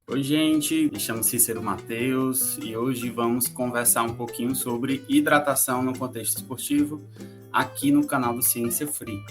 Oi, gente, me chamo Cícero Mateus e hoje vamos conversar um pouquinho sobre hidratação no contexto esportivo aqui no canal do Ciência Free.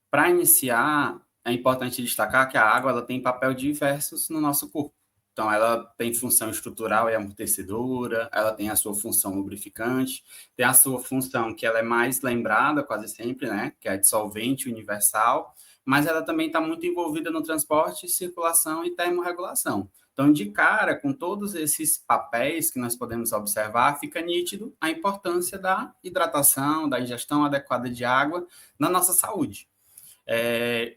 Para iniciar, é importante destacar que a água ela tem papel diversos no nosso corpo. Então, ela tem função estrutural e amortecedora, ela tem a sua função lubrificante, tem a sua função que ela é mais lembrada quase sempre, né, que é a dissolvente universal, mas ela também está muito envolvida no transporte, circulação e termorregulação. Então, de cara, com todos esses papéis que nós podemos observar, fica nítido a importância da hidratação, da ingestão adequada de água na nossa saúde.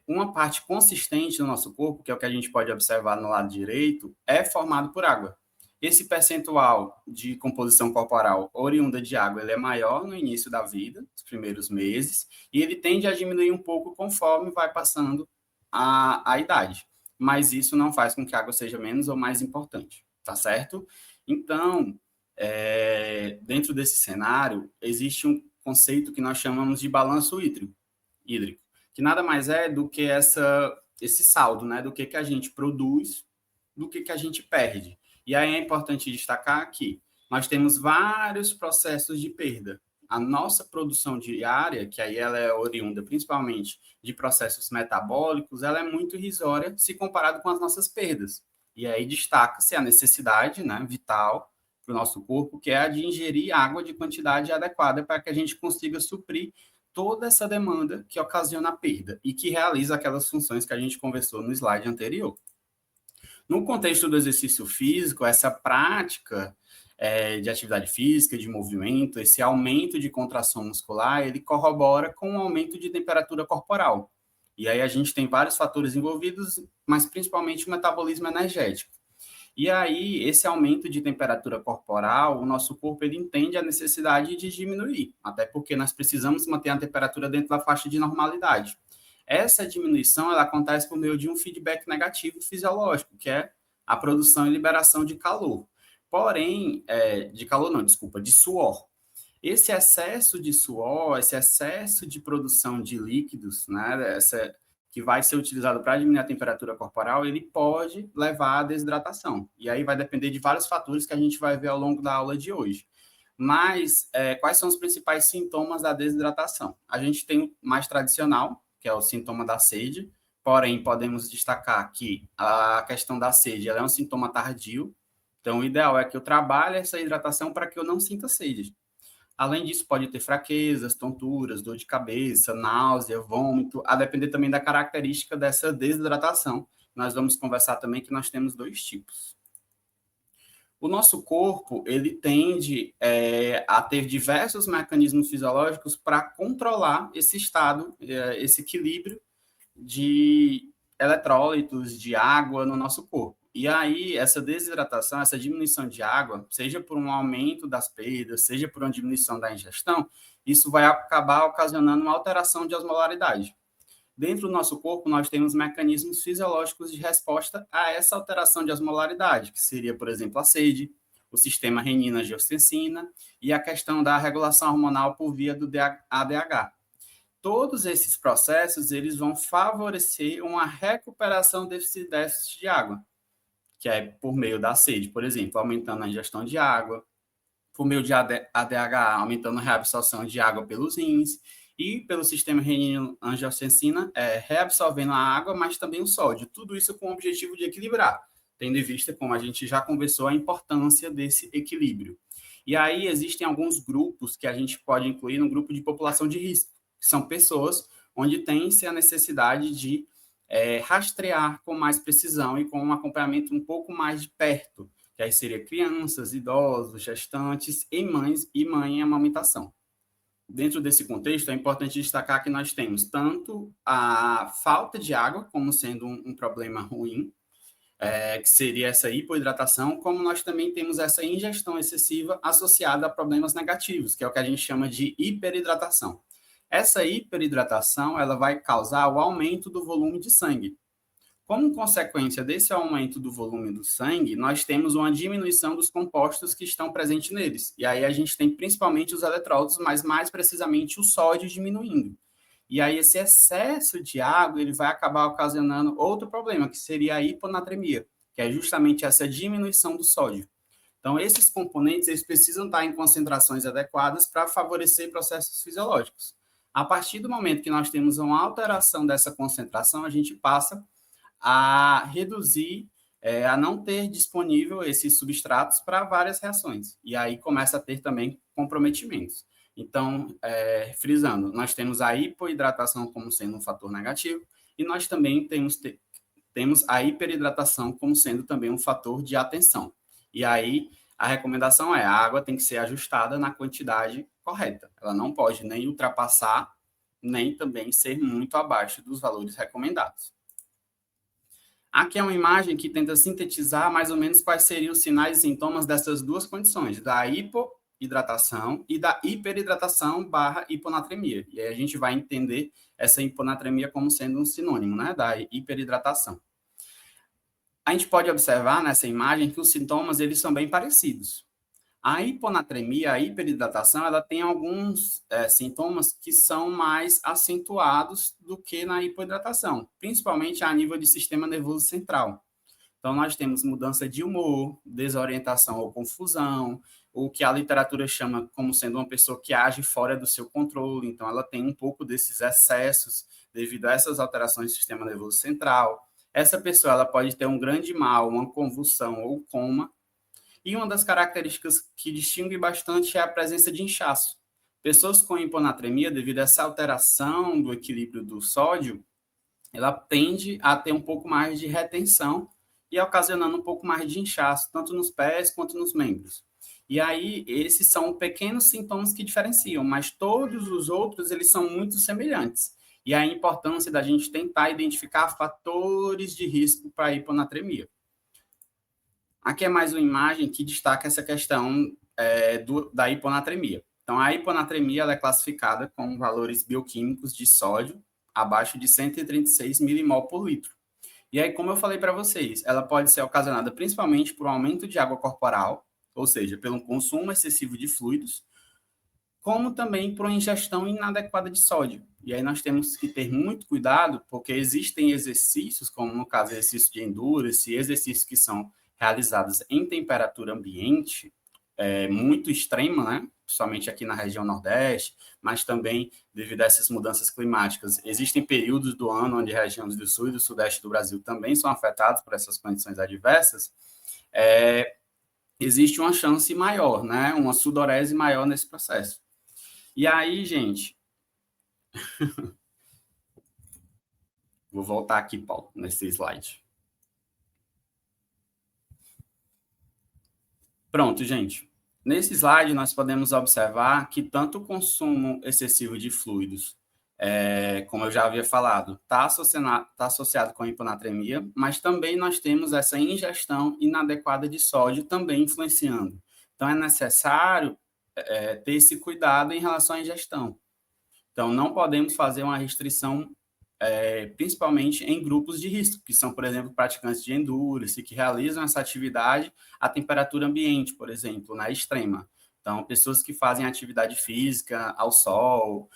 Uma parte consistente do nosso corpo, que é o que a gente pode observar no lado direito, é formado por água. Esse percentual de composição corporal oriunda de água ele é maior no início da vida, nos primeiros meses, e ele tende a diminuir um pouco conforme vai passando a idade. Mas isso não faz com que a água seja menos ou mais importante, tá certo? Então, dentro desse cenário, existe um conceito que nós chamamos de balanço hídrico, que nada mais é do que esse saldo, né, do que a gente produz, do que a gente perde. E aí é importante destacar que nós temos vários processos de perda. A nossa produção diária, que aí ela é oriunda principalmente de processos metabólicos, ela é muito irrisória se comparado com as nossas perdas. E aí destaca-se a necessidade, né, vital para o nosso corpo, que é a de ingerir água de quantidade adequada para que a gente consiga suprir toda essa demanda que ocasiona a perda e que realiza aquelas funções que a gente conversou no slide anterior. No contexto do exercício físico, essa prática de atividade física, de movimento, esse aumento de contração muscular, ele corrobora com o aumento de temperatura corporal. E aí a gente tem vários fatores envolvidos, mas principalmente o metabolismo energético. E aí, esse aumento de temperatura corporal, o nosso corpo ele entende a necessidade de diminuir, até porque nós precisamos manter a temperatura dentro da faixa de normalidade. Essa diminuição ela acontece por meio de um feedback negativo fisiológico, que é a produção e liberação de calor. Porém, de calor não, desculpa, de suor. Esse excesso de suor, esse excesso de produção de líquidos, né, que vai ser utilizado para diminuir a temperatura corporal, ele pode levar à desidratação. E aí vai depender de vários fatores que a gente vai ver ao longo da aula de hoje. Mas quais são os principais sintomas da desidratação? A gente tem o mais tradicional, que é o sintoma da sede, porém podemos destacar que a questão da sede ela é um sintoma tardio, então o ideal é que eu trabalhe essa hidratação para que eu não sinta sede. Além disso, pode ter fraquezas, tonturas, dor de cabeça, náusea, vômito, a depender também da característica dessa desidratação. Nós vamos conversar também que nós temos dois tipos. O nosso corpo, ele tende a ter diversos mecanismos fisiológicos para controlar esse estado, esse equilíbrio de eletrólitos, de água no nosso corpo. E aí, essa desidratação, essa diminuição de água, seja por um aumento das perdas, seja por uma diminuição da ingestão, isso vai acabar ocasionando uma alteração de osmolaridade. Dentro do nosso corpo, nós temos mecanismos fisiológicos de resposta a essa alteração de osmolaridade, que seria, por exemplo, a sede, o sistema renina-angiotensina e a questão da regulação hormonal por via do ADH. Todos esses processos eles vão favorecer uma recuperação desse déficit de água, que é por meio da sede, por exemplo, aumentando a ingestão de água, por meio de ADH, aumentando a reabsorção de água pelos rins, e pelo sistema renina-angiotensina, reabsorvendo a água, mas também o sódio. Tudo isso com o objetivo de equilibrar, tendo em vista, como a gente já conversou, a importância desse equilíbrio. E aí existem alguns grupos que a gente pode incluir no grupo de população de risco, que são pessoas onde tem-se a necessidade de rastrear com mais precisão e com um acompanhamento um pouco mais de perto, que aí seria crianças, idosos, gestantes e mães e mãe em amamentação. Dentro desse contexto, é importante destacar que nós temos tanto a falta de água como sendo um problema ruim, que seria essa hipoidratação, como nós também temos essa ingestão excessiva associada a problemas negativos, que é o que a gente chama de hiperidratação. Essa hiperidratação ela vai causar o aumento do volume de sangue. Como consequência desse aumento do volume do sangue, nós temos uma diminuição dos compostos que estão presentes neles. E aí a gente tem principalmente os eletrólitos, mas mais precisamente o sódio diminuindo. E aí esse excesso de água ele vai acabar ocasionando outro problema, que seria a hiponatremia, que é justamente essa diminuição do sódio. Então, esses componentes eles precisam estar em concentrações adequadas para favorecer processos fisiológicos. A partir do momento que nós temos uma alteração dessa concentração, a gente passa a reduzir, a não ter disponível esses substratos para várias reações. E aí começa a ter também comprometimentos. Então, frisando, nós temos a hipoidratação como sendo um fator negativo e nós também temos a hiperidratação como sendo também um fator de atenção. E aí, a recomendação a água tem que ser ajustada na quantidade correta. Ela não pode nem ultrapassar, nem também ser muito abaixo dos valores recomendados. Aqui é uma imagem que tenta sintetizar mais ou menos quais seriam os sinais e sintomas dessas duas condições, da hipoidratação e da hiperidratação / hiponatremia. E aí a gente vai entender essa hiponatremia como sendo um sinônimo, né, da hiperidratação. A gente pode observar nessa imagem que os sintomas eles são bem parecidos. A hiponatremia, a hiperidratação, ela tem alguns sintomas que são mais acentuados do que na hipoidratação, principalmente a nível de sistema nervoso central. Então, nós temos mudança de humor, desorientação ou confusão, o que a literatura chama como sendo uma pessoa que age fora do seu controle. Então, ela tem um pouco desses excessos devido a essas alterações do sistema nervoso central. Essa pessoa ela pode ter um grande mal, uma convulsão ou coma. E uma das características que distingue bastante é a presença de inchaço. Pessoas com hiponatremia, devido a essa alteração do equilíbrio do sódio, ela tende a ter um pouco mais de retenção e ocasionando um pouco mais de inchaço, tanto nos pés quanto nos membros. E aí, esses são pequenos sintomas que diferenciam, mas todos os outros, eles são muito semelhantes. E a importância da gente tentar identificar fatores de risco para a hiponatremia. Aqui é mais uma imagem que destaca essa questão da hiponatremia. Então, a hiponatremia ela é classificada com valores bioquímicos de sódio abaixo de 136 milimol por litro. E aí, como eu falei para vocês, ela pode ser ocasionada principalmente por um aumento de água corporal, ou seja, pelo consumo excessivo de fluidos, como também por uma ingestão inadequada de sódio. E aí nós temos que ter muito cuidado, porque existem exercícios, como no caso exercício de endurance, exercícios que são realizados em temperatura ambiente muito extrema, né? Principalmente aqui na região Nordeste, mas também devido a essas mudanças climáticas. Existem períodos do ano onde regiões do Sul e do Sudeste do Brasil também são afetados por essas condições adversas. Existe uma chance maior, né? Uma sudorese maior nesse processo. E aí, gente, vou voltar aqui, Paulo, nesse slide. Pronto, gente. Nesse slide, nós podemos observar que tanto o consumo excessivo de fluidos, como eu já havia falado, está associado com a hiponatremia, mas também nós temos essa ingestão inadequada de sódio também influenciando. Então, é necessário ter esse cuidado em relação à ingestão. Então, não podemos fazer uma restrição, principalmente em grupos de risco, que são, por exemplo, praticantes de endurance, que realizam essa atividade à temperatura ambiente, por exemplo, na extrema. Então, pessoas que fazem atividade física ao sol,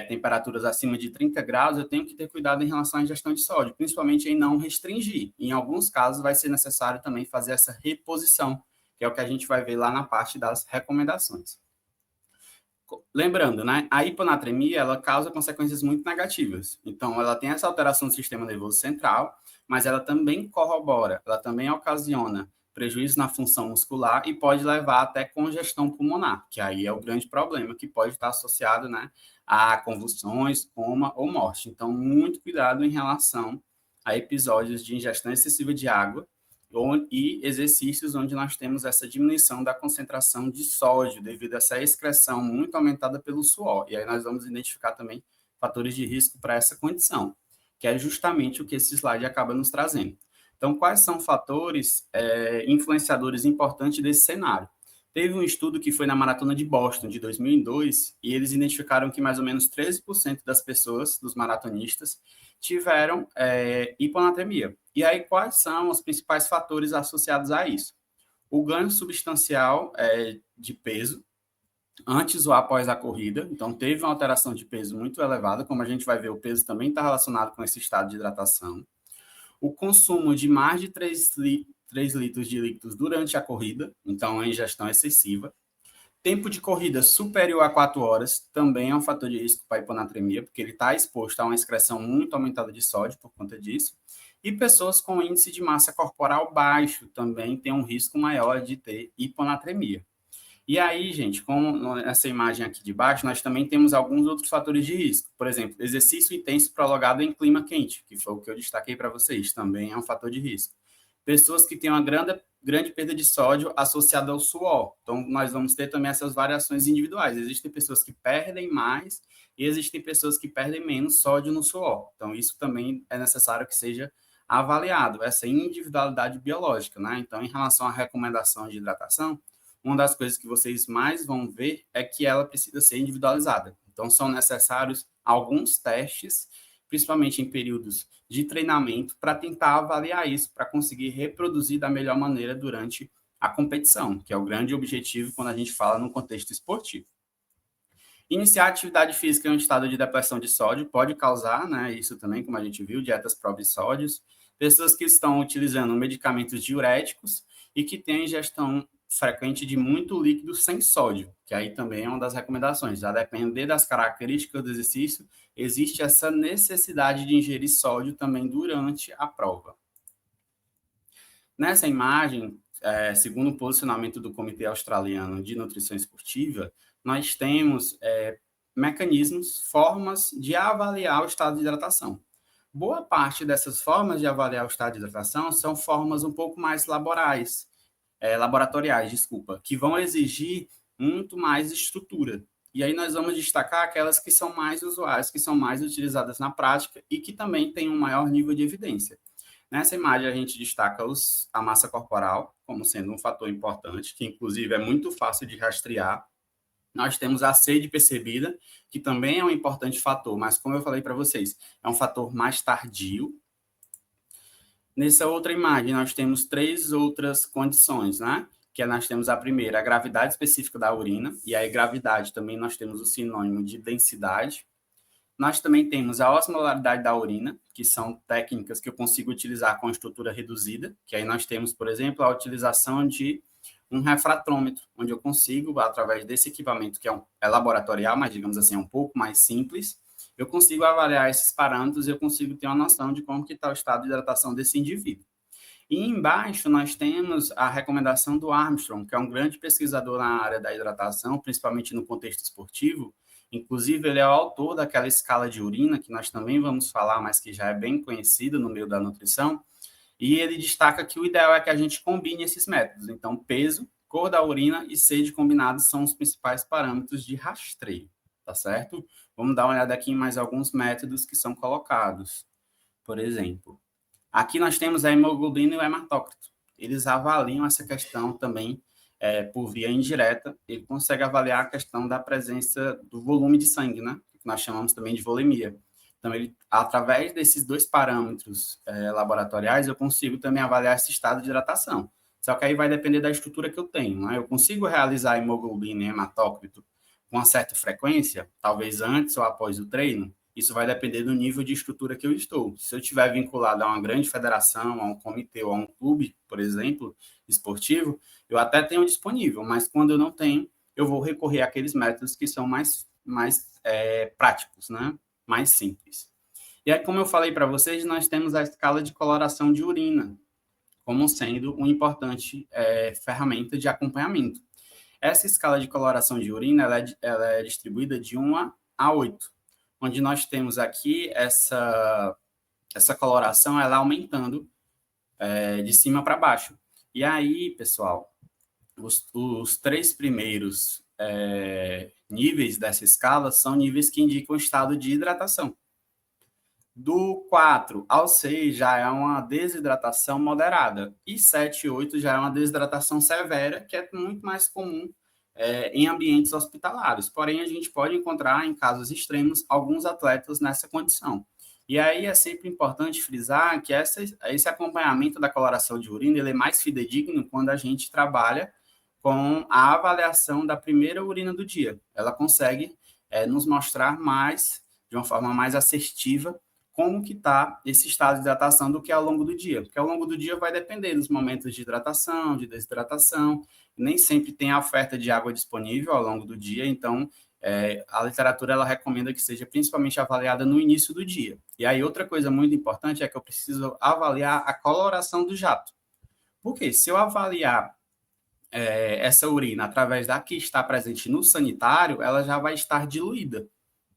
temperaturas acima de 30 graus, eu tenho que ter cuidado em relação à ingestão de sódio, principalmente em não restringir. Em alguns casos, vai ser necessário também fazer essa reposição, que é o que a gente vai ver lá na parte das recomendações. Lembrando, né, a hiponatremia ela causa consequências muito negativas. Então, ela tem essa alteração do sistema nervoso central, mas ela também corrobora, ela também ocasiona prejuízo na função muscular e pode levar até congestão pulmonar, que aí é o grande problema, que pode estar associado, né, a convulsões, coma ou morte. Então, muito cuidado em relação a episódios de ingestão excessiva de água e exercícios onde nós temos essa diminuição da concentração de sódio devido a essa excreção muito aumentada pelo suor. E aí nós vamos identificar também fatores de risco para essa condição, que é justamente o que esse slide acaba nos trazendo. Então, quais são fatores influenciadores importantes desse cenário? Teve um estudo que foi na Maratona de Boston, de 2002, e eles identificaram que mais ou menos 13% das pessoas, dos maratonistas, tiveram hiponatremia. E aí, quais são os principais fatores associados a isso? O ganho substancial de peso, antes ou após a corrida. Então, teve uma alteração de peso muito elevada. Como a gente vai ver, o peso também está relacionado com esse estado de hidratação. O consumo de mais de 3 litros de líquidos durante a corrida, então a ingestão excessiva. Tempo de corrida superior a 4 horas também é um fator de risco para a hiponatremia, porque ele está exposto a uma excreção muito aumentada de sódio por conta disso. E pessoas com índice de massa corporal baixo também têm um risco maior de ter hiponatremia. E aí, gente, como nessa imagem aqui de baixo, nós também temos alguns outros fatores de risco. Por exemplo, exercício intenso prolongado em clima quente, que foi o que eu destaquei para vocês, também é um fator de risco. Pessoas que têm uma grande perda de sódio associada ao suor. Então, nós vamos ter também essas variações individuais. Existem pessoas que perdem mais e existem pessoas que perdem menos sódio no suor. Então, isso também é necessário que seja avaliado, essa individualidade biológica, né? Então, em relação à recomendação de hidratação, uma das coisas que vocês mais vão ver é que ela precisa ser individualizada. Então, são necessários alguns testes, principalmente em períodos de treinamento, para tentar avaliar isso, para conseguir reproduzir da melhor maneira durante a competição, que é o grande objetivo quando a gente fala no contexto esportivo. Iniciar a atividade física em um estado de depressão de sódio pode causar, né, isso também, como a gente viu, dietas pró-sódios, pessoas que estão utilizando medicamentos diuréticos e que têm ingestão frequente de muito líquido sem sódio, que aí também é uma das recomendações. A depender das características do exercício, existe essa necessidade de ingerir sódio também durante a prova. Nessa imagem, segundo o posicionamento do Comitê Australiano de Nutrição Esportiva, nós temos mecanismos, formas de avaliar o estado de hidratação. Boa parte dessas formas de avaliar o estado de hidratação são formas um pouco mais laboratoriais, que vão exigir muito mais estrutura. E aí nós vamos destacar aquelas que são mais usuais, que são mais utilizadas na prática e que também têm um maior nível de evidência. Nessa imagem, a gente destaca a massa corporal como sendo um fator importante, que inclusive é muito fácil de rastrear. Nós temos a sede percebida, que também é um importante fator, mas como eu falei para vocês, é um fator mais tardio. Nessa outra imagem, nós temos 3 outras condições, né? Que nós temos a primeira, a gravidade específica da urina, e aí gravidade também nós temos o sinônimo de densidade. Nós também temos a osmolaridade da urina, que são técnicas que eu consigo utilizar com estrutura reduzida, que aí nós temos, por exemplo, a utilização de um refratômetro, onde eu consigo, através desse equipamento, que é laboratorial, mas, digamos assim, é um pouco mais simples, eu consigo avaliar esses parâmetros e eu consigo ter uma noção de como que está o estado de hidratação desse indivíduo. E embaixo nós temos a recomendação do Armstrong, que é um grande pesquisador na área da hidratação, principalmente no contexto esportivo. Inclusive, ele é o autor daquela escala de urina, que nós também vamos falar, mas que já é bem conhecida no meio da nutrição. E ele destaca que o ideal é que a gente combine esses métodos. Então, peso, cor da urina e sede combinados são os principais parâmetros de rastreio, tá certo? Vamos dar uma olhada aqui em mais alguns métodos que são colocados. Por exemplo, aqui nós temos a hemoglobina e o hematócrito. Eles avaliam essa questão também por via indireta. Ele consegue avaliar a questão da presença do volume de sangue, né? Que nós chamamos também de volemia. Então, através desses 2 parâmetros laboratoriais, eu consigo também avaliar esse estado de hidratação. Só que aí vai depender da estrutura que eu tenho, né? Eu consigo realizar hemoglobina e hematócrito com uma certa frequência, talvez antes ou após o treino. Isso vai depender do nível de estrutura que eu estou. Se eu estiver vinculado a uma grande federação, a um comitê ou a um clube, por exemplo, esportivo, eu até tenho disponível, mas quando eu não tenho, eu vou recorrer àqueles métodos que são mais práticos, né? Mais simples. E aí, como eu falei para vocês, nós temos a escala de coloração de urina como sendo uma importante ferramenta de acompanhamento. Essa escala de coloração de urina ela é distribuída de 1 a 8, onde nós temos aqui essa coloração ela aumentando de cima para baixo. E aí, pessoal, os 3 primeiros níveis dessa escala são níveis que indicam o estado de hidratação. Do 4 ao 6 já é uma desidratação moderada. E 7 e 8 já é uma desidratação severa, que é muito mais comum em ambientes hospitalares. Porém, a gente pode encontrar, em casos extremos, alguns atletas nessa condição. E aí é sempre importante frisar que esse acompanhamento da coloração de urina ele é mais fidedigno quando a gente trabalha com a avaliação da primeira urina do dia. Ela consegue nos mostrar mais, de uma forma mais assertiva, como que está esse estado de hidratação do que ao longo do dia. Porque ao longo do dia vai depender dos momentos de hidratação, de desidratação, nem sempre tem a oferta de água disponível ao longo do dia, então a literatura ela recomenda que seja principalmente avaliada no início do dia. E aí outra coisa muito importante é que eu preciso avaliar a coloração do jato. Porque se eu avaliar essa urina através da que está presente no sanitário, ela já vai estar diluída.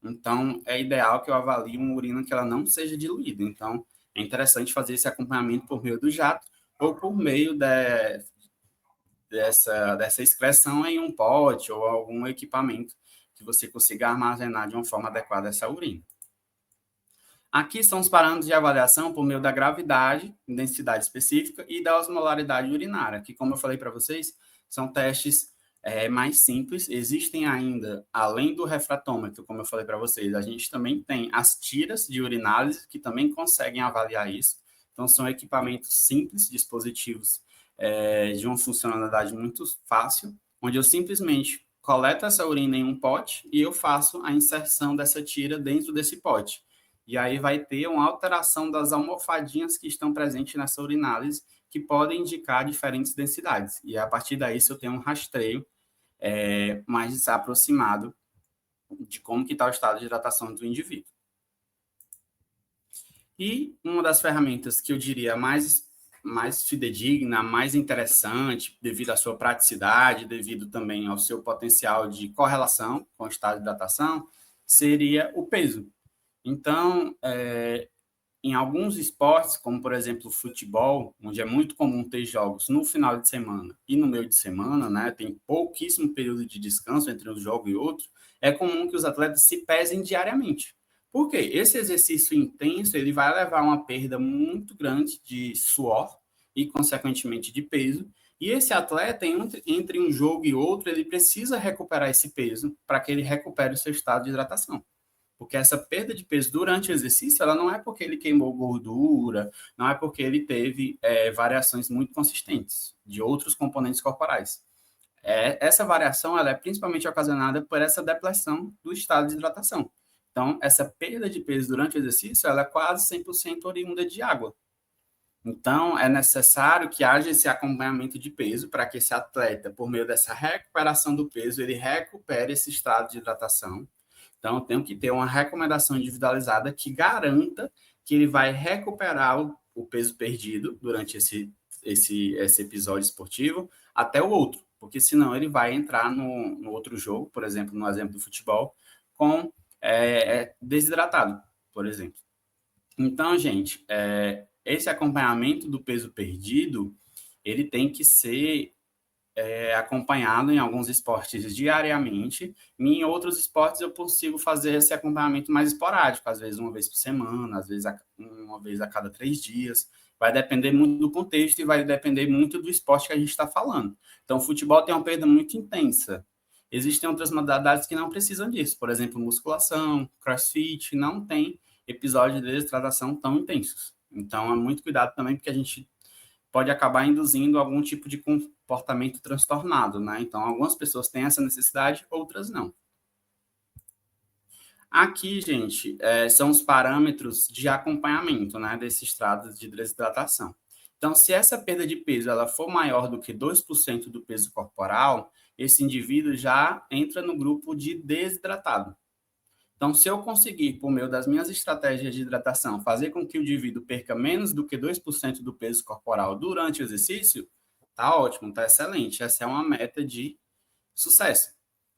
Então, é ideal que eu avalie uma urina que ela não seja diluída. Então, é interessante fazer esse acompanhamento por meio do jato ou por meio dessa excreção em um pote ou algum equipamento que você consiga armazenar de uma forma adequada essa urina. Aqui são os parâmetros de avaliação por meio da gravidade, densidade específica e da osmolaridade urinária, que, como eu falei para vocês, são testes mais simples. Existem ainda, além do refratômetro, como eu falei para vocês, a gente também tem as tiras de urinálise, que também conseguem avaliar isso. Então, são equipamentos simples, dispositivos de uma funcionalidade muito fácil, onde eu simplesmente coleto essa urina em um pote e eu faço a inserção dessa tira dentro desse pote. E aí vai ter uma alteração das almofadinhas que estão presentes nessa urinálise, que podem indicar diferentes densidades. E a partir daí, eu tenho um rastreio mais aproximado de como que está o estado de hidratação do indivíduo. E uma das ferramentas que eu diria mais fidedigna, mais interessante, devido à sua praticidade, devido também ao seu potencial de correlação com o estado de hidratação, seria o peso. Então, em alguns esportes, como, por exemplo, o futebol, onde é muito comum ter jogos no final de semana e no meio de semana, né, tem pouquíssimo período de descanso entre um jogo e outro, é comum que os atletas se pesem diariamente. Por quê? Esse exercício intenso ele vai levar a uma perda muito grande de suor e, consequentemente, de peso. E esse atleta, entre um jogo e outro, ele precisa recuperar esse peso para que ele recupere o seu estado de hidratação. Porque essa perda de peso durante o exercício, ela não é porque ele queimou gordura, não é porque ele teve variações muito consistentes de outros componentes corporais. Essa variação ela é principalmente ocasionada por essa depressão do estado de hidratação. Então, essa perda de peso durante o exercício, ela é quase 100% oriunda de água. Então, é necessário que haja esse acompanhamento de peso para que esse atleta, por meio dessa recuperação do peso, ele recupere esse estado de hidratação. Então, eu tenho que ter uma recomendação individualizada que garanta que ele vai recuperar o peso perdido durante esse episódio esportivo até o outro, porque senão ele vai entrar no outro jogo, por exemplo, no exemplo do futebol, com desidratado, por exemplo. Então, gente, esse acompanhamento do peso perdido, ele tem que ser acompanhado em alguns esportes diariamente, e em outros esportes eu consigo fazer esse acompanhamento mais esporádico, às vezes uma vez por semana, às vezes uma vez a cada 3 dias, vai depender muito do contexto e vai depender muito do esporte que a gente está falando. Então, o futebol tem uma perda muito intensa. Existem outras modalidades que não precisam disso, por exemplo, musculação, crossfit, não tem episódios de desidratação tão intensos. Então, é muito cuidado também, porque a gente pode acabar induzindo algum tipo de comportamento transtornado, né? Então, algumas pessoas têm essa necessidade, outras não. Aqui, gente, são os parâmetros de acompanhamento, né, desse estado de desidratação. Então, se essa perda de peso ela for maior do que 2% do peso corporal, esse indivíduo já entra no grupo de desidratado. Então, se eu conseguir, por meio das minhas estratégias de hidratação, fazer com que o indivíduo perca menos do que 2% do peso corporal durante o exercício, tá ótimo, tá excelente. Essa é uma meta de sucesso.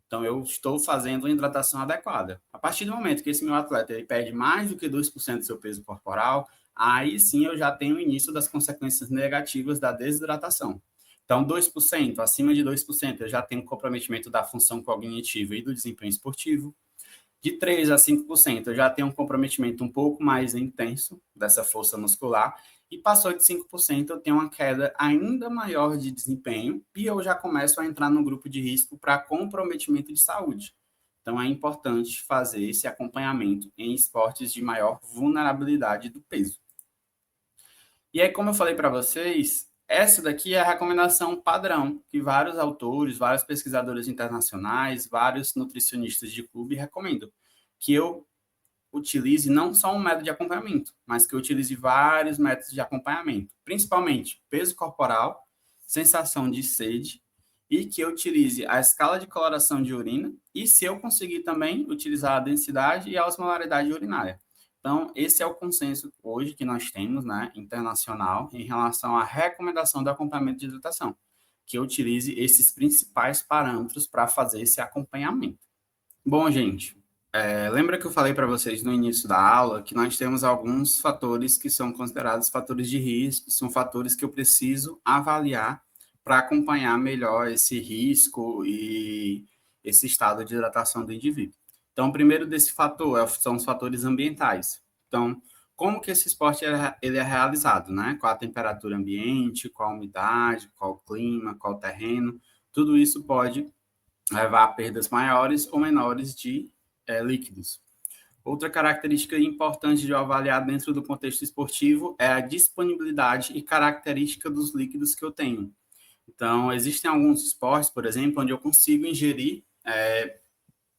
Então, eu estou fazendo uma hidratação adequada. A partir do momento que esse meu atleta ele perde mais do que 2% do seu peso corporal, aí sim eu já tenho o início das consequências negativas da desidratação. Então, 2%, acima de 2%, eu já tenho comprometimento da função cognitiva e do desempenho esportivo. De 3% a 5%, eu já tenho um comprometimento um pouco mais intenso dessa força muscular, e passou de 5%, eu tenho uma queda ainda maior de desempenho, e eu já começo a entrar no grupo de risco para comprometimento de saúde. Então, é importante fazer esse acompanhamento em esportes de maior vulnerabilidade do peso. E aí, como eu falei para vocês, essa daqui é a recomendação padrão que vários autores, vários pesquisadores internacionais, vários nutricionistas de clube recomendam, que eu utilize não só um método de acompanhamento, mas que eu utilize vários métodos de acompanhamento, principalmente peso corporal, sensação de sede, e que eu utilize a escala de coloração de urina, e se eu conseguir também utilizar a densidade e a osmolaridade urinária. Então, esse é o consenso hoje que nós temos, né, internacional, em relação à recomendação do acompanhamento de hidratação, que eu utilize esses principais parâmetros para fazer esse acompanhamento. Bom, gente, lembra que eu falei para vocês no início da aula que nós temos alguns fatores que são considerados fatores de risco, são fatores que eu preciso avaliar para acompanhar melhor esse risco e esse estado de hidratação do indivíduo. Então, o primeiro desse fator são os fatores ambientais. Então, como que esse esporte ele é realizado, né? Qual a temperatura ambiente, qual a umidade, qual o clima, qual o terreno, tudo isso pode levar a perdas maiores ou menores de líquidos. Outra característica importante de avaliar dentro do contexto esportivo é a disponibilidade e característica dos líquidos que eu tenho. Então, existem alguns esportes, por exemplo, onde eu consigo ingerir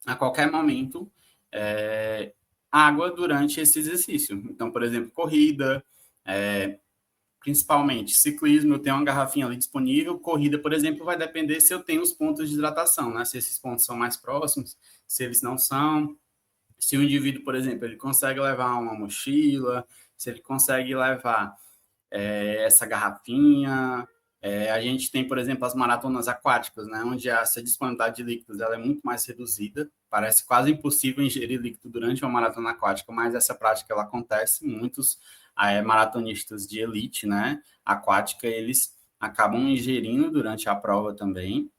a qualquer momento água durante esse exercício. Então, por exemplo, corrida, principalmente ciclismo, eu tenho uma garrafinha ali disponível. Corrida, por exemplo, vai depender se eu tenho os pontos de hidratação, né? Se esses pontos são mais próximos, se eles não são. Se o indivíduo, por exemplo, ele consegue levar uma mochila, se ele consegue levar essa garrafinha. A gente tem, por exemplo, as maratonas aquáticas, né, onde essa disponibilidade de líquidos ela é muito mais reduzida. Parece quase impossível ingerir líquido durante uma maratona aquática, mas essa prática ela acontece. Muitos maratonistas de elite, né, aquática, eles acabam ingerindo durante a prova também.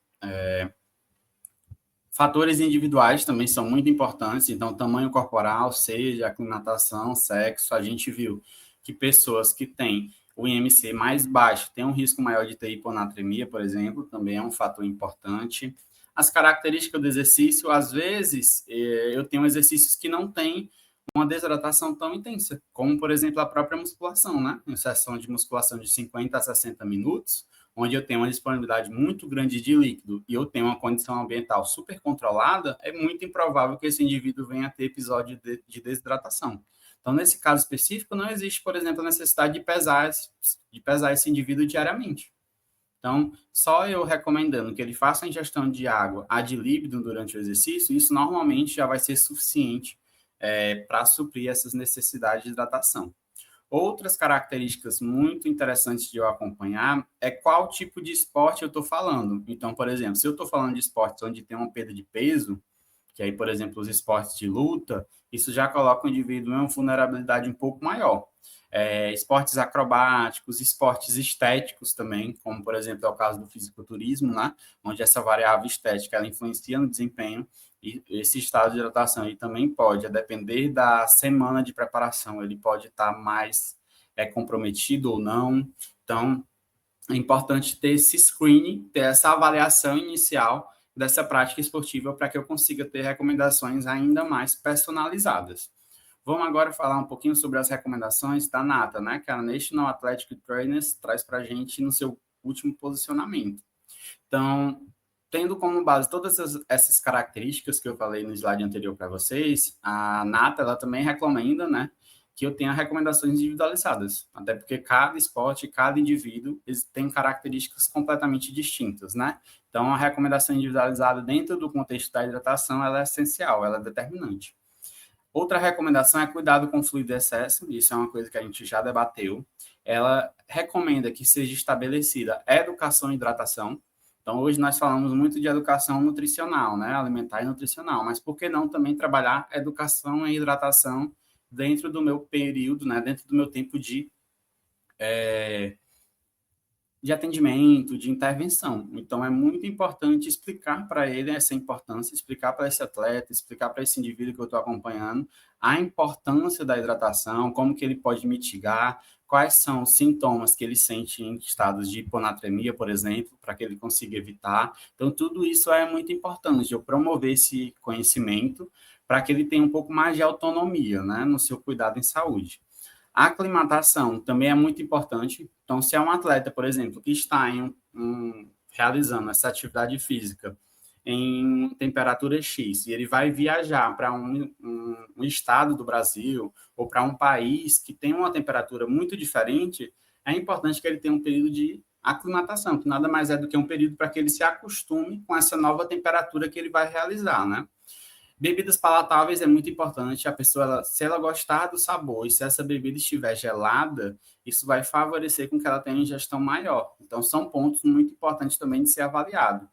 Fatores individuais também são muito importantes, então tamanho corporal, seja aclimatação, sexo, a gente viu que pessoas que têm o IMC mais baixo têm um risco maior de ter hiponatremia, por exemplo, também é um fator importante. As características do exercício, às vezes, eu tenho exercícios que não têm uma desidratação tão intensa, como, por exemplo, a própria musculação, né? Em sessão de musculação de 50 a 60 minutos, onde eu tenho uma disponibilidade muito grande de líquido e eu tenho uma condição ambiental super controlada, é muito improvável que esse indivíduo venha a ter episódio de desidratação. Então, nesse caso específico, não existe, por exemplo, a necessidade de pesar esse indivíduo diariamente. Então, só eu recomendando que ele faça a ingestão de água ad libitum durante o exercício, isso normalmente já vai ser suficiente para suprir essas necessidades de hidratação. Outras características muito interessantes de eu acompanhar é qual tipo de esporte eu estou falando. Então, por exemplo, se eu estou falando de esportes onde tem uma perda de peso, que aí, por exemplo, os esportes de luta, isso já coloca o indivíduo em uma vulnerabilidade um pouco maior. Esportes acrobáticos, esportes estéticos também, como, por exemplo, é o caso do fisiculturismo, né? Onde essa variável estética ela influencia no desempenho. E esse estado de hidratação ele também pode, a depender da semana de preparação, ele pode estar mais comprometido ou não. Então, é importante ter esse screening, ter essa avaliação inicial dessa prática esportiva para que eu consiga ter recomendações ainda mais personalizadas. Vamos agora falar um pouquinho sobre as recomendações da NATA, né, que a National Athletic Trainers traz para a gente no seu último posicionamento. Então, tendo como base todas essas características que eu falei no slide anterior para vocês, a NATA ela também recomenda, né, que eu tenha recomendações individualizadas, até porque cada esporte, cada indivíduo tem características completamente distintas, né? Então, a recomendação individualizada dentro do contexto da hidratação ela é essencial, ela é determinante. Outra recomendação é cuidado com fluido de excesso, isso é uma coisa que a gente já debateu. Ela recomenda que seja estabelecida educação e hidratação. Então, hoje nós falamos muito de educação nutricional, né? Alimentar e nutricional, mas por que não também trabalhar educação e hidratação dentro do meu período, né? Dentro do meu tempo de atendimento, de intervenção. Então, é muito importante explicar para ele essa importância, explicar para esse atleta, explicar para esse indivíduo que eu estou acompanhando a importância da hidratação, como que ele pode mitigar, quais são os sintomas que ele sente em estados de hiponatremia, por exemplo, para que ele consiga evitar. Então, tudo isso é muito importante, eu promover esse conhecimento para que ele tenha um pouco mais de autonomia, né, no seu cuidado em saúde. A aclimatação também é muito importante. Então, se é um atleta, por exemplo, que está realizando essa atividade física em temperatura X, e ele vai viajar para um estado do Brasil ou para um país que tem uma temperatura muito diferente, é importante que ele tenha um período de aclimatação, que nada mais é do que um período para que ele se acostume com essa nova temperatura que ele vai realizar, né? Bebidas palatáveis é muito importante. A pessoa, se ela gostar do sabor e se essa bebida estiver gelada, isso vai favorecer com que ela tenha uma ingestão maior. Então, são pontos muito importantes também de ser avaliado.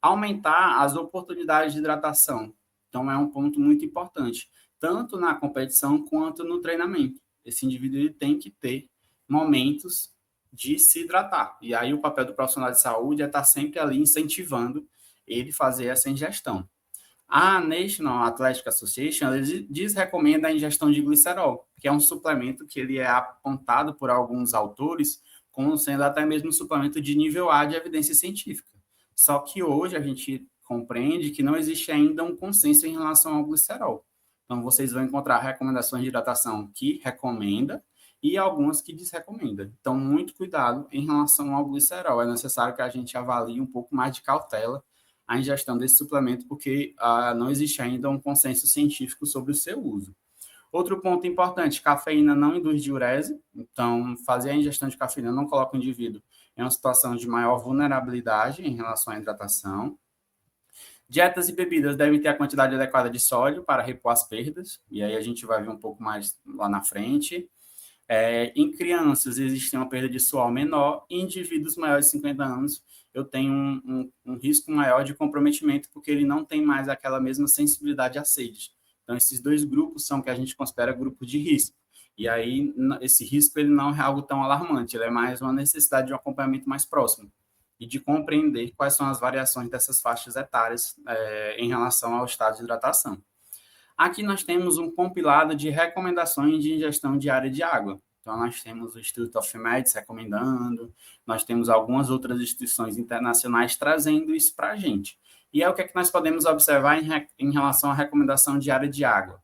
Aumentar as oportunidades de hidratação. Então, é um ponto muito importante, tanto na competição quanto no treinamento. Esse indivíduo ele tem que ter momentos de se hidratar. E aí, o papel do profissional de saúde é estar sempre ali incentivando ele fazer essa ingestão. A National Athletic Association recomenda a ingestão de glicerol, que é um suplemento que ele é apontado por alguns autores como sendo até mesmo um suplemento de nível A de evidência científica. Só que hoje a gente compreende que não existe ainda um consenso em relação ao glicerol. Então, vocês vão encontrar recomendações de hidratação que recomenda e algumas que desrecomenda. Então, muito cuidado em relação ao glicerol. É necessário que a gente avalie um pouco mais de cautela a ingestão desse suplemento, porque não existe ainda um consenso científico sobre o seu uso. Outro ponto importante, cafeína não induz diurese, então fazer a ingestão de cafeína não coloca o indivíduo em uma situação de maior vulnerabilidade em relação à hidratação. Dietas e bebidas devem ter a quantidade adequada de sódio para repor as perdas, e aí a gente vai ver um pouco mais lá na frente. Em crianças, existe uma perda de suor menor, e em indivíduos maiores de 50 anos, eu tenho um risco maior de comprometimento, porque ele não tem mais aquela mesma sensibilidade à sede. Então, esses dois grupos são que a gente considera grupos de risco. E aí, esse risco ele não é algo tão alarmante, ele é mais uma necessidade de um acompanhamento mais próximo e de compreender quais são as variações dessas faixas etárias em relação ao estado de hidratação. Aqui nós temos um compilado de recomendações de ingestão diária de água. Então, nós temos o Institute of Medicine recomendando, nós temos algumas outras instituições internacionais trazendo isso para a gente. E é o que é que nós podemos observar em relação à recomendação diária de água.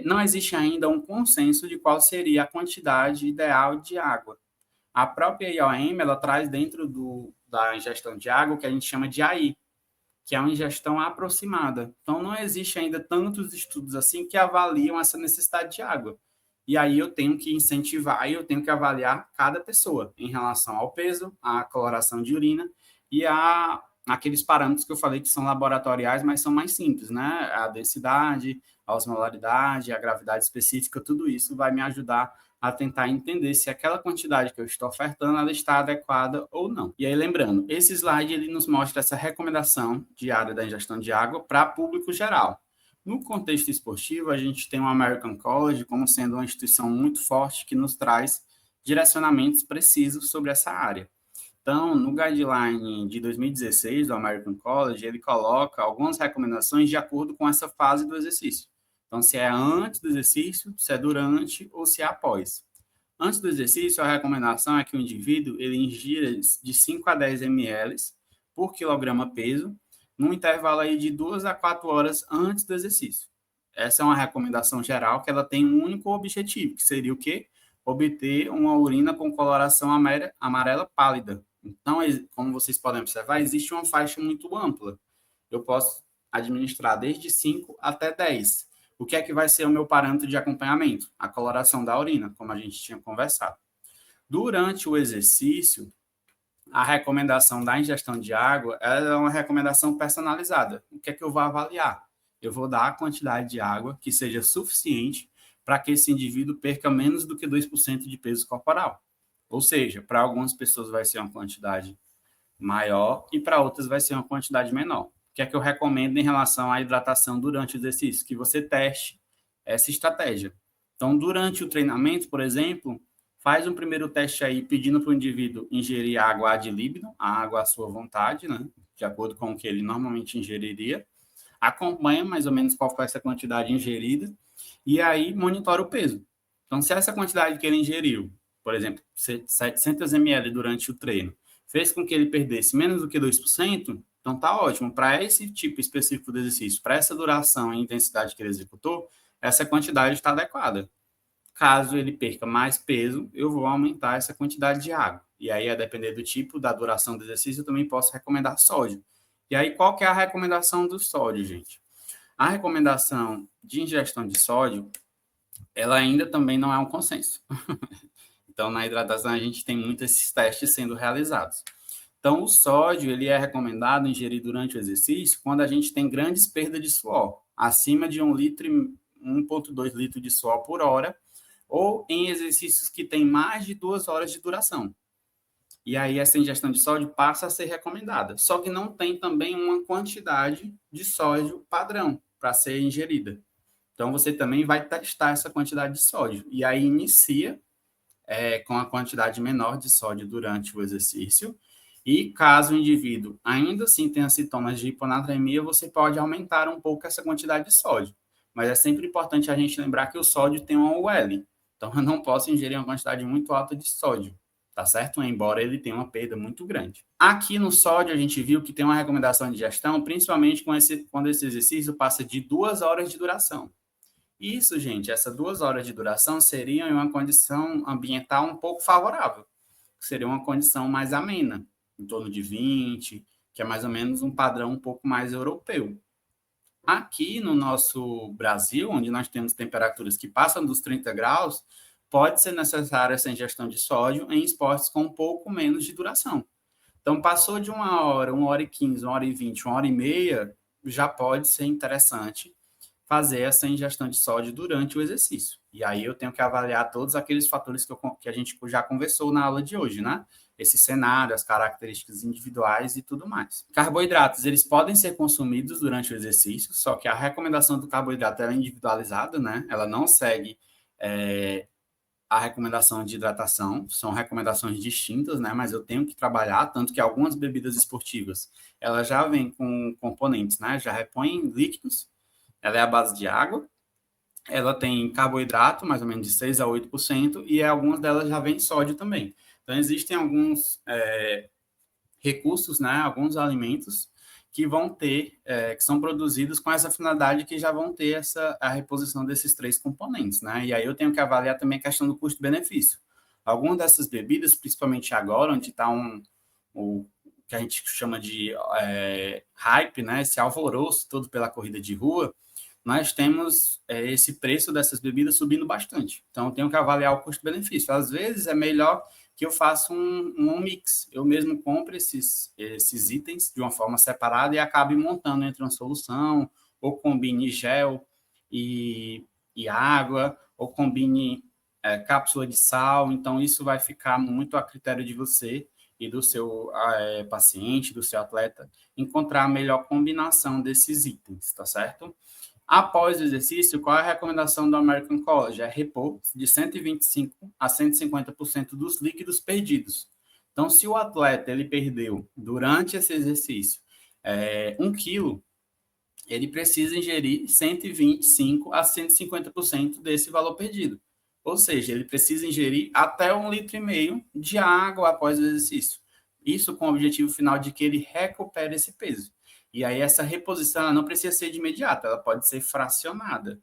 Não existe ainda um consenso de qual seria a quantidade ideal de água. A própria IOM, ela traz dentro da ingestão de água o que a gente chama de AI, que é uma ingestão aproximada. Então, não existe ainda tantos estudos assim que avaliam essa necessidade de água. E aí eu tenho que incentivar, eu tenho que avaliar cada pessoa em relação ao peso, à coloração de urina e aqueles parâmetros que eu falei que são laboratoriais, mas são mais simples, né? A densidade, a osmolaridade, a gravidade específica, tudo isso vai me ajudar a tentar entender se aquela quantidade que eu estou ofertando ela está adequada ou não. E aí, lembrando, esse slide ele nos mostra essa recomendação diária da ingestão de água para público geral. No contexto esportivo, a gente tem o American College como sendo uma instituição muito forte que nos traz direcionamentos precisos sobre essa área. Então, no guideline de 2016 do American College, ele coloca algumas recomendações de acordo com essa fase do exercício. Então, se é antes do exercício, se é durante ou se é após. Antes do exercício, a recomendação é que o indivíduo ele ingira de 5 a 10 ml por quilograma peso, num intervalo aí de 2 a 4 horas antes do exercício. Essa é uma recomendação geral que ela tem um único objetivo, que seria o quê? Obter uma urina com coloração amarela pálida. Então, como vocês podem observar, existe uma faixa muito ampla. Eu posso administrar desde 5 até 10. O que é que vai ser o meu parâmetro de acompanhamento? A coloração da urina, como a gente tinha conversado. Durante o exercício, a recomendação da ingestão de água é uma recomendação personalizada. O que é que eu vou avaliar? Eu vou dar a quantidade de água que seja suficiente para que esse indivíduo perca menos do que 2% de peso corporal. Ou seja, para algumas pessoas vai ser uma quantidade maior e para outras vai ser uma quantidade menor. O que é que eu recomendo em relação à hidratação durante o exercício? Que você teste essa estratégia. Então, durante o treinamento, por exemplo, faz um primeiro teste aí pedindo para o indivíduo ingerir água ad libitum, a água à sua vontade, né? De acordo com o que ele normalmente ingeriria. Acompanha mais ou menos qual foi essa quantidade ingerida e aí monitora o peso. Então, se essa quantidade que ele ingeriu, por exemplo, 700 ml durante o treino, fez com que ele perdesse menos do que 2%, então tá ótimo. Para esse tipo específico de exercício, para essa duração e intensidade que ele executou, essa quantidade está adequada. Caso ele perca mais peso, eu vou aumentar essa quantidade de água. E aí, a depender do tipo, da duração do exercício, eu também posso recomendar sódio. E aí, qual que é a recomendação do sódio, gente? A recomendação de ingestão de sódio, ela ainda também não é um consenso. Então, na hidratação, a gente tem muitos esses testes sendo realizados. Então, o sódio, ele é recomendado ingerir durante o exercício quando a gente tem grandes perdas de suor, acima de 1,2 litro de suor por hora, ou em exercícios que têm mais de 2 horas de duração. E aí essa ingestão de sódio passa a ser recomendada. Só que não tem também uma quantidade de sódio padrão para ser ingerida. Então você também vai testar essa quantidade de sódio. E aí inicia com a quantidade menor de sódio durante o exercício. E caso o indivíduo ainda assim tenha sintomas de hiponatremia, você pode aumentar um pouco essa quantidade de sódio. Mas é sempre importante a gente lembrar que o sódio tem uma UL. Então eu não posso ingerir uma quantidade muito alta de sódio, tá certo? Embora ele tenha uma perda muito grande. Aqui no sódio a gente viu que tem uma recomendação de ingestão, principalmente quando esse exercício passa de 2 horas de duração. Isso, gente, essas 2 horas de duração seriam em uma condição ambiental um pouco favorável. Seria uma condição mais amena, em torno de 20, que é mais ou menos um padrão um pouco mais europeu. Aqui no nosso Brasil, onde nós temos temperaturas que passam dos 30 graus, pode ser necessária essa ingestão de sódio em esportes com um pouco menos de duração. Então, passou de 1 hora e 15, 1 hora e 20, 1 hora e meia, já pode ser interessante fazer essa ingestão de sódio durante o exercício. E aí eu tenho que avaliar todos aqueles fatores que a gente já conversou na aula de hoje, né? Esse cenário, as características individuais e tudo mais. Carboidratos, eles podem ser consumidos durante o exercício, só que a recomendação do carboidrato é individualizada, né? Ela não segue a recomendação de hidratação, são recomendações distintas, né? Mas eu tenho que trabalhar, tanto que algumas bebidas esportivas, elas já vêm com componentes, né? Já repõem líquidos, ela é à base de água, ela tem carboidrato, mais ou menos de 6 a 8%, e algumas delas já vêm sódio também. Então, existem alguns recursos, né, alguns alimentos que vão ter, que são produzidos com essa finalidade, que já vão ter a reposição desses 3 componentes, né? E aí eu tenho que avaliar também a questão do custo-benefício. Algumas dessas bebidas, principalmente agora, onde está o que a gente chama de hype, né, esse alvoroço todo pela corrida de rua, nós temos esse preço dessas bebidas subindo bastante. Então, eu tenho que avaliar o custo-benefício. Às vezes, é melhor que eu faça um mix. Eu mesmo compro esses itens de uma forma separada e acabe montando entre uma solução, ou combine gel e água, ou combine cápsula de sal. Então, isso vai ficar muito a critério de você e do seu paciente, do seu atleta, encontrar a melhor combinação desses itens, tá certo? Após o exercício, qual é a recomendação do American College? É repor de 125% a 150% dos líquidos perdidos. Então, se o atleta ele perdeu durante esse exercício 1 quilo, ele precisa ingerir 125% a 150% desse valor perdido. Ou seja, ele precisa ingerir até 1,5 litro de água após o exercício. Isso com o objetivo final de que ele recupere esse peso. E aí essa reposição ela não precisa ser de imediato, ela pode ser fracionada.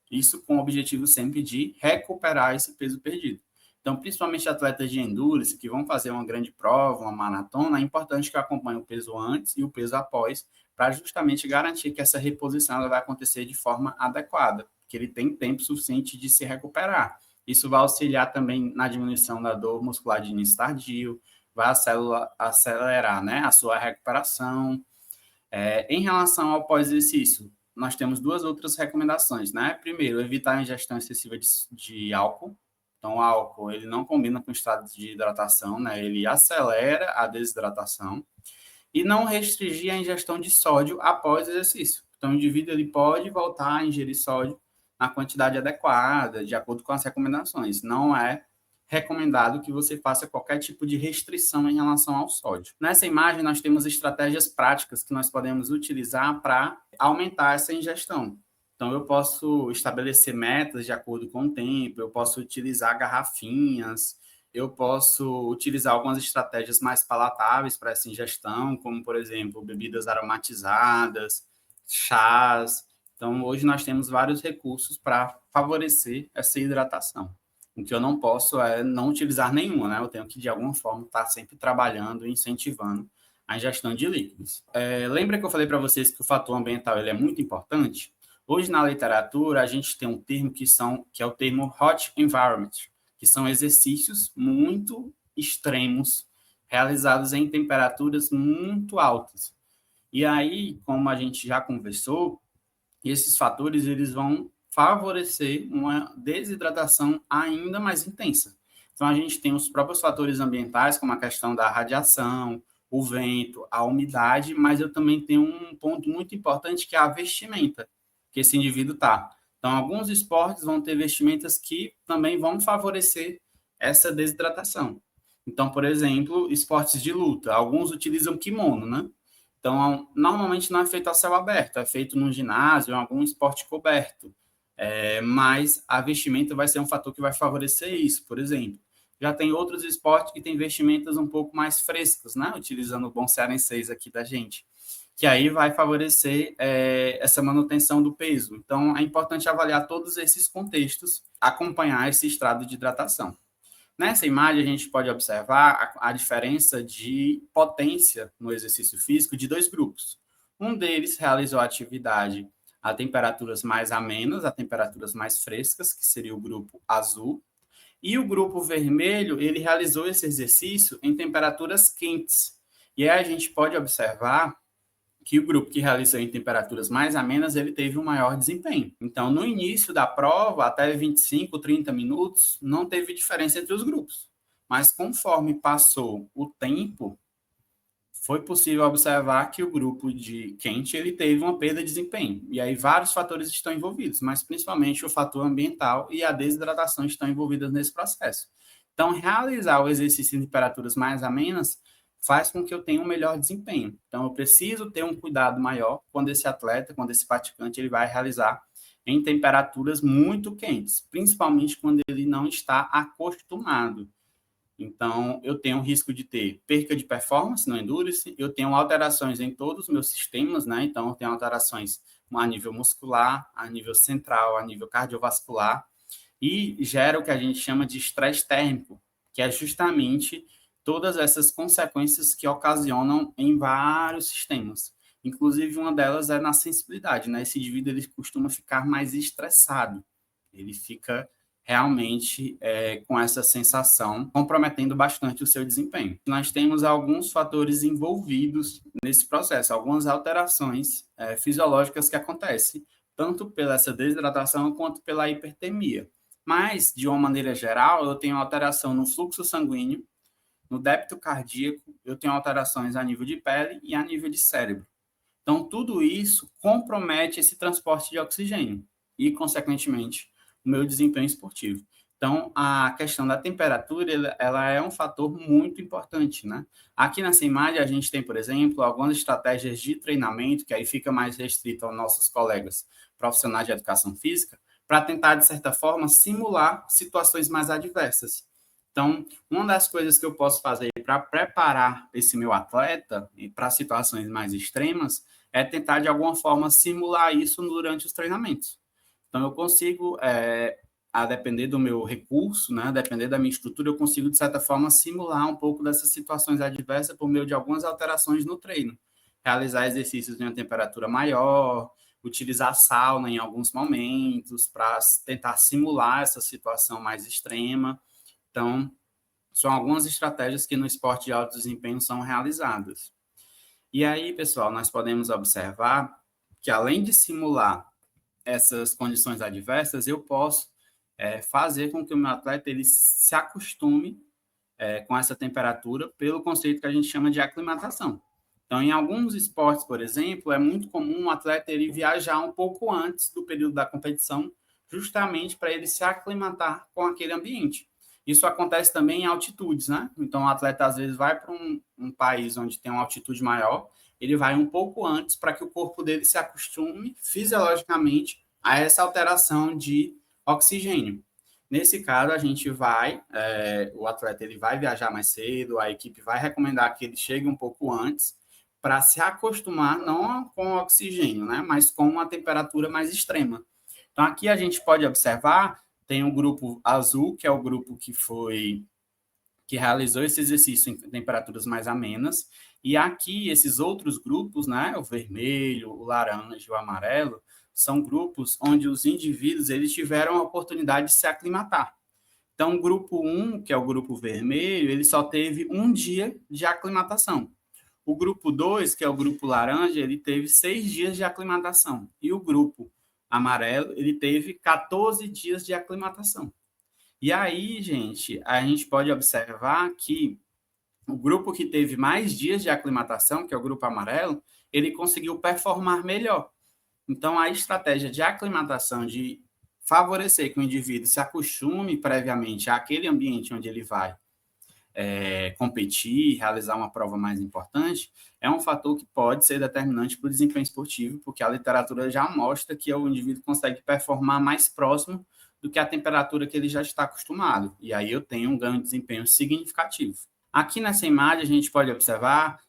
Isso com o objetivo sempre de recuperar esse peso perdido. Então, principalmente atletas de endurance que vão fazer uma grande prova, uma maratona, é importante que acompanhe o peso antes e o peso após, para justamente garantir que essa reposição ela vai acontecer de forma adequada, que ele tem tempo suficiente de se recuperar. Isso vai auxiliar também na diminuição da dor muscular de início tardio, vai acelerar, né, a sua recuperação. Em relação ao pós-exercício, nós temos 2 outras recomendações, né? Primeiro, evitar a ingestão excessiva de álcool. Então, o álcool, ele não combina com o estado de hidratação, né? Ele acelera a desidratação. E não restringir a ingestão de sódio após o exercício. Então, o indivíduo ele pode voltar a ingerir sódio na quantidade adequada, de acordo com as recomendações. Não é recomendado que você faça qualquer tipo de restrição em relação ao sódio. Nessa imagem, nós temos estratégias práticas que nós podemos utilizar para aumentar essa ingestão. Então, eu posso estabelecer metas de acordo com o tempo, eu posso utilizar garrafinhas, eu posso utilizar algumas estratégias mais palatáveis para essa ingestão, como, por exemplo, bebidas aromatizadas, chás. Então, hoje nós temos vários recursos para favorecer essa hidratação. O que eu não posso é não utilizar nenhuma, né? Eu tenho que, de alguma forma, estar sempre trabalhando e incentivando a ingestão de líquidos. Lembra que eu falei para vocês que o fator ambiental ele é muito importante? Hoje, na literatura, a gente tem um termo que é o termo hot environment, que são exercícios muito extremos, realizados em temperaturas muito altas. E aí, como a gente já conversou, esses fatores eles vão favorecer uma desidratação ainda mais intensa. Então, a gente tem os próprios fatores ambientais, como a questão da radiação, o vento, a umidade, mas eu também tenho um ponto muito importante que é a vestimenta que esse indivíduo está. Então, alguns esportes vão ter vestimentas que também vão favorecer essa desidratação. Então, por exemplo, esportes de luta, alguns utilizam kimono, né? Então, normalmente não é feito a céu aberto, é feito num ginásio, em algum esporte coberto. Mas a vestimenta vai ser um fator que vai favorecer isso, por exemplo. Já tem outros esportes que têm vestimentas um pouco mais frescas, né? Utilizando o bom cearense aqui da gente, que aí vai favorecer essa manutenção do peso. Então, é importante avaliar todos esses contextos, acompanhar esse estado de hidratação. Nessa imagem, a gente pode observar a diferença de potência no exercício físico de dois grupos. Um deles realizou a atividade a temperaturas mais amenas, a temperaturas mais frescas, que seria o grupo azul, e o grupo vermelho, ele realizou esse exercício em temperaturas quentes. E aí a gente pode observar que o grupo que realizou em temperaturas mais amenas, ele teve um maior desempenho. Então, no início da prova, até 25, 30 minutos, não teve diferença entre os grupos. Mas conforme passou o tempo, foi possível observar que o grupo de quente, ele teve uma perda de desempenho. E aí vários fatores estão envolvidos, mas principalmente o fator ambiental e a desidratação estão envolvidas nesse processo. Então, realizar o exercício em temperaturas mais amenas faz com que eu tenha um melhor desempenho. Então, eu preciso ter um cuidado maior quando esse atleta, quando esse praticante, ele vai realizar em temperaturas muito quentes, principalmente quando ele não está acostumado. Então, eu tenho o risco de ter perca de performance no endurance, eu tenho alterações em todos os meus sistemas, né? Então, eu tenho alterações a nível muscular, a nível central, a nível cardiovascular, e gera o que a gente chama de estresse térmico, que é justamente todas essas consequências que ocasionam em vários sistemas. Inclusive, uma delas é na sensibilidade, né? Esse indivíduo ele costuma ficar mais estressado, ele fica realmente com essa sensação, comprometendo bastante o seu desempenho. Nós temos alguns fatores envolvidos nesse processo, algumas alterações fisiológicas que acontecem, tanto pela essa desidratação quanto pela hipertermia. Mas, de uma maneira geral, eu tenho alteração no fluxo sanguíneo, no débito cardíaco, eu tenho alterações a nível de pele e a nível de cérebro. Então, tudo isso compromete esse transporte de oxigênio e, consequentemente, o meu desempenho esportivo. Então, a questão da temperatura, ela é um fator muito importante, né? Aqui nessa imagem, a gente tem, por exemplo, algumas estratégias de treinamento, que aí fica mais restrito aos nossos colegas profissionais de educação física, para tentar, de certa forma, simular situações mais adversas. Então, uma das coisas que eu posso fazer para preparar esse meu atleta para situações mais extremas é tentar, de alguma forma, simular isso durante os treinamentos. Então, eu consigo, a depender do meu recurso, né, a depender da minha estrutura, eu consigo, de certa forma, simular um pouco dessas situações adversas por meio de algumas alterações no treino. Realizar exercícios em uma temperatura maior, utilizar sauna em alguns momentos para tentar simular essa situação mais extrema. Então, são algumas estratégias que no esporte de alto desempenho são realizadas. E aí, pessoal, nós podemos observar que, além de simular essas condições adversas, eu posso fazer com que o meu atleta ele se acostume com essa temperatura pelo conceito que a gente chama de aclimatação. Então, em alguns esportes, por exemplo, é muito comum o atleta ele viajar um pouco antes do período da competição, justamente para ele se aclimatar com aquele ambiente. Isso acontece também em altitudes, né? Então, o atleta, às vezes, vai para um país onde tem uma altitude maior, ele vai um pouco antes para que o corpo dele se acostume fisiologicamente a essa alteração de oxigênio. Nesse caso, a gente vai, o atleta ele vai viajar mais cedo, a equipe vai recomendar que ele chegue um pouco antes para se acostumar não com o oxigênio, né, mas com uma temperatura mais extrema. Então, aqui a gente pode observar Tem o grupo azul, que é o grupo que realizou esse exercício em temperaturas mais amenas, e aqui esses outros grupos, né, o vermelho, o laranja e o amarelo, são grupos onde os indivíduos eles tiveram a oportunidade de se aclimatar. Então, o grupo 1, que é o grupo vermelho, ele só teve um dia de aclimatação. O grupo 2, que é o grupo laranja, ele teve 6 dias de aclimatação. E o grupo amarelo, ele teve 14 dias de aclimatação. E aí, gente, a gente pode observar que o grupo que teve mais dias de aclimatação, que é o grupo amarelo, ele conseguiu performar melhor. Então, a estratégia de aclimatação, de favorecer que o indivíduo se acostume previamente àquele ambiente onde ele vai competir, realizar uma prova mais importante, é um fator que pode ser determinante para o desempenho esportivo, porque a literatura já mostra que o indivíduo consegue performar mais próximo do que a temperatura que ele já está acostumado. E aí eu tenho um ganho de desempenho significativo. Aqui nessa imagem a gente pode observar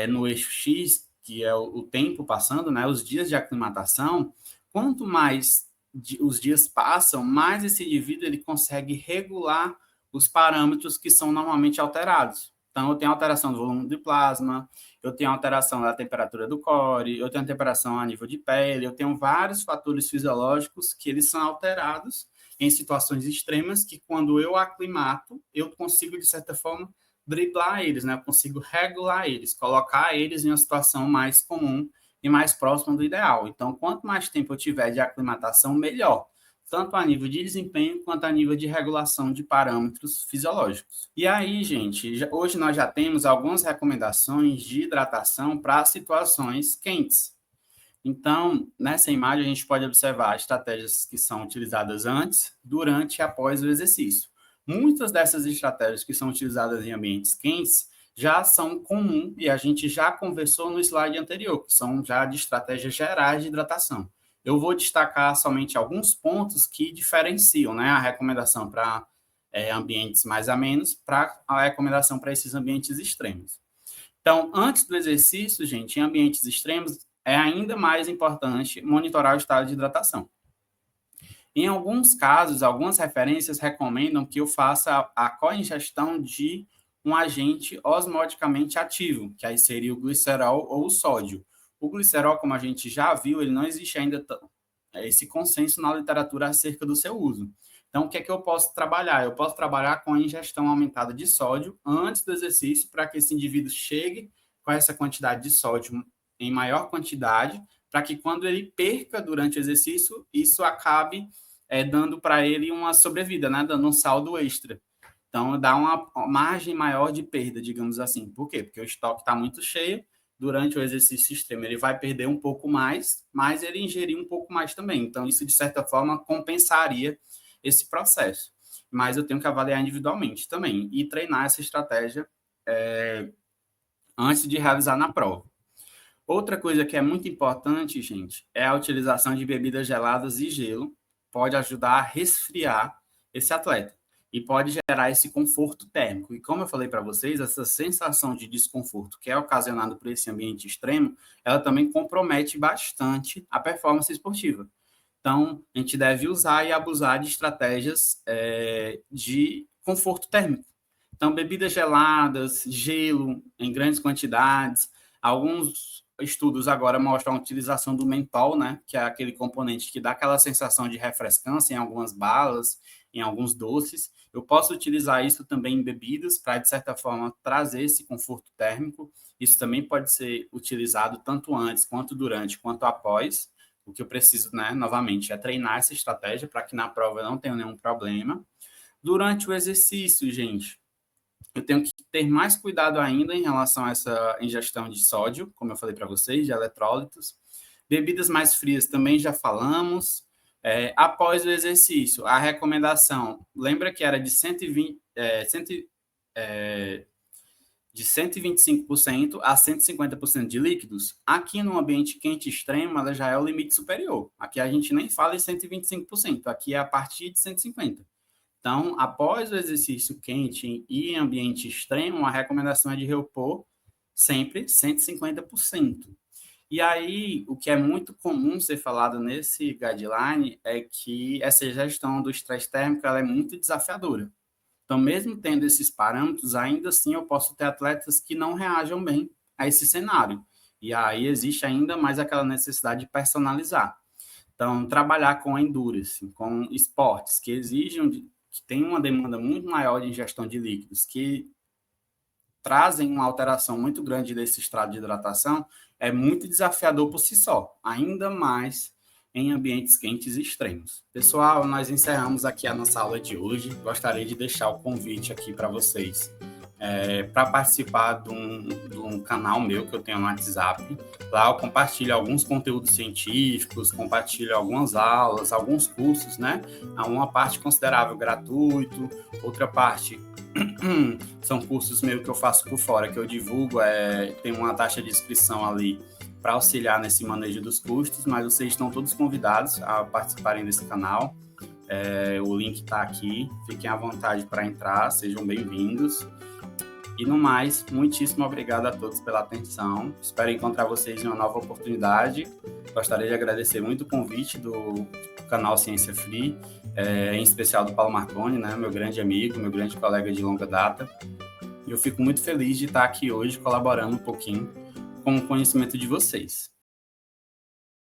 no eixo X, que é o tempo passando, né, os dias de aclimatação, quanto mais os dias passam, mais esse indivíduo ele consegue regular os parâmetros que são normalmente alterados. Então, eu tenho alteração do volume de plasma, eu tenho alteração da temperatura do core, eu tenho alteração a nível de pele, eu tenho vários fatores fisiológicos que eles são alterados em situações extremas que, quando eu aclimato, eu consigo, de certa forma, driblar eles, né? Eu consigo regular eles, colocar eles em uma situação mais comum e mais próxima do ideal. Então, quanto mais tempo eu tiver de aclimatação, melhor, tanto a nível de desempenho quanto a nível de regulação de parâmetros fisiológicos. E aí, gente, hoje nós já temos algumas recomendações de hidratação para situações quentes. Então, nessa imagem, a gente pode observar estratégias que são utilizadas antes, durante e após o exercício. Muitas dessas estratégias que são utilizadas em ambientes quentes já são comuns e a gente já conversou no slide anterior, que são já de estratégias gerais de hidratação. Eu vou destacar somente alguns pontos que diferenciam, né, a recomendação para ambientes mais amenos para a recomendação para esses ambientes extremos. Então, antes do exercício, gente, em ambientes extremos, é ainda mais importante monitorar o estado de hidratação. Em alguns casos, algumas referências recomendam que eu faça a coingestão de um agente osmoticamente ativo, que aí seria o glicerol ou o sódio. O glicerol, como a gente já viu, ele não existe ainda esse consenso na literatura acerca do seu uso. Então, o que é que eu posso trabalhar? Eu posso trabalhar com a ingestão aumentada de sódio antes do exercício, para que esse indivíduo chegue com essa quantidade de sódio em maior quantidade, para que quando ele perca durante o exercício, isso acabe dando para ele uma sobrevida, né? Dando um saldo extra. Então, dá uma margem maior de perda, digamos assim. Por quê? Porque o estoque está muito cheio, durante o exercício extremo ele vai perder um pouco mais, mas ele ingerir um pouco mais também. Então, isso, de certa forma, compensaria esse processo. Mas eu tenho que avaliar individualmente também e treinar essa estratégia antes de realizar na prova. Outra coisa que é muito importante, gente, é a utilização de bebidas geladas e gelo. Pode ajudar a resfriar esse atleta e pode gerar esse conforto térmico. E como eu falei para vocês, essa sensação de desconforto que é ocasionada por esse ambiente extremo, ela também compromete bastante a performance esportiva. Então, a gente deve usar e abusar de estratégias de conforto térmico. Então, bebidas geladas, gelo em grandes quantidades. Alguns estudos agora mostram a utilização do mentol, né, que é aquele componente que dá aquela sensação de refrescância em algumas balas, em alguns doces. Eu posso utilizar isso também em bebidas para, de certa forma, trazer esse conforto térmico. Isso também pode ser utilizado tanto antes, quanto durante, quanto após. O que eu preciso, né, novamente, é treinar essa estratégia para que na prova eu não tenha nenhum problema. Durante o exercício, gente, eu tenho que ter mais cuidado ainda em relação a essa ingestão de sódio, como eu falei para vocês, de eletrólitos. Bebidas mais frias também já falamos. Após o exercício, a recomendação, lembra que era de 125% a 150% de líquidos? Aqui no ambiente quente extremo, ela já é o limite superior. Aqui a gente nem fala em 125%, aqui é a partir de 150%. Então, após o exercício quente e em ambiente extremo, a recomendação é de repor sempre 150%. E aí, o que é muito comum ser falado nesse guideline é que essa gestão do estresse térmico ela é muito desafiadora. Então, mesmo tendo esses parâmetros, ainda assim eu posso ter atletas que não reajam bem a esse cenário. E aí existe ainda mais aquela necessidade de personalizar. Então, trabalhar com endurance, com esportes que exigem, que tem uma demanda muito maior de ingestão de líquidos, que trazem uma alteração muito grande desse estado de hidratação, é muito desafiador por si só, ainda mais em ambientes quentes e extremos. Pessoal, nós encerramos aqui a nossa aula de hoje. Gostaria de deixar o convite aqui para vocês para participar de um canal meu que eu tenho no WhatsApp. Lá eu compartilho alguns conteúdos científicos, compartilho algumas aulas, alguns cursos, né? Uma parte considerável gratuito, outra parte são cursos meio que eu faço por fora, que eu divulgo, tem uma taxa de inscrição ali para auxiliar nesse manejo dos custos, mas vocês estão todos convidados a participarem desse canal. O link está aqui, fiquem à vontade para entrar, sejam bem-vindos. E no mais, muitíssimo obrigado a todos pela atenção. Espero encontrar vocês em uma nova oportunidade. Gostaria de agradecer muito o convite do canal Ciência Free, em especial do Paulo Marconi, né, meu grande amigo, meu grande colega de longa data. E eu fico muito feliz de estar aqui hoje colaborando um pouquinho com o conhecimento de vocês.